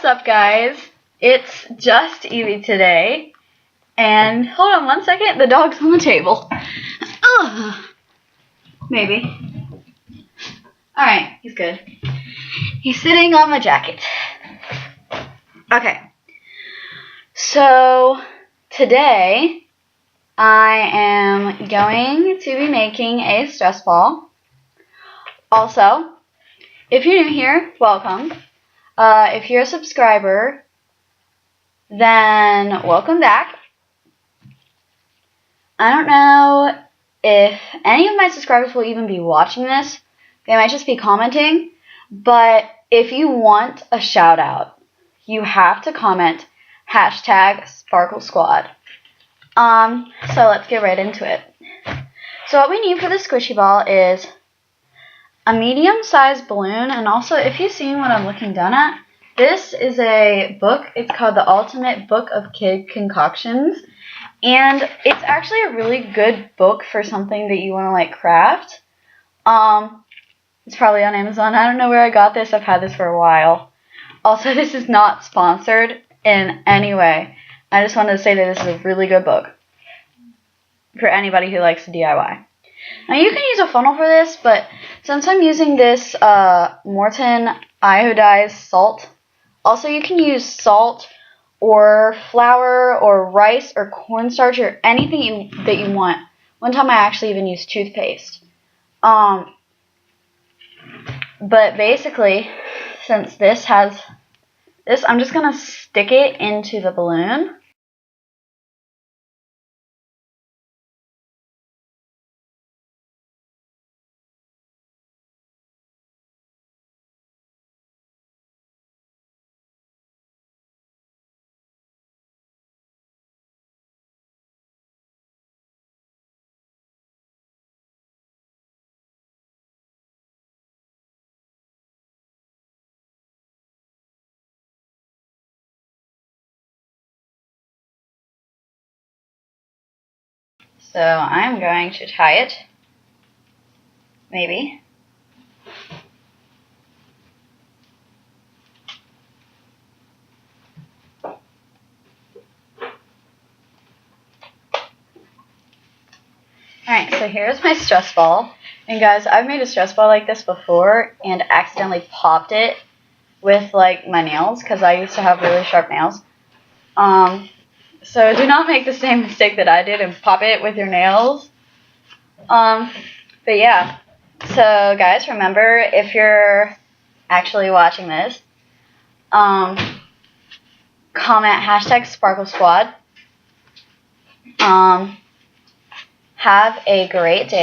What's up, guys? It's just Evie today, and hold on one second, the dog's on the table. Ugh. Maybe. Alright, he's good. He's sitting on my jacket. Okay. So, today, I am going to be making a stress ball. Also, if you're new here, welcome. If you're a subscriber, then welcome back. I don't know if any of my subscribers will even be watching this. They might just be commenting. But if you want a shout out, you have to comment #SparkleSquad. So let's get right into it. So what we need for the squishy ball is a medium-sized balloon, and also if you've seen what I'm looking down at, this is a book. It's called The Ultimate Book of Kid Concoctions, and it's actually a really good book for something that you want to like craft. It's probably on Amazon. I don't know where I got this. I've had this for a while. Also, this is not sponsored in any way. I just wanted to say that this is a really good book for anybody who likes to DIY. Now, you can use a funnel for this, but since I'm using this Morton iodized salt, also you can use salt or flour or rice or cornstarch or anything that you want. One time I actually even used toothpaste. But basically, since this has this, I'm just going to stick it into the balloon. So I'm going to tie it, maybe. Alright, so here's my stress ball. And guys, I've made a stress ball like this before and accidentally popped it with like my nails because I used to have really sharp nails. So do not make the same mistake that I did and pop it with your nails. But yeah. So guys, remember, if you're actually watching this, comment #SparkleSquad. Have a great day.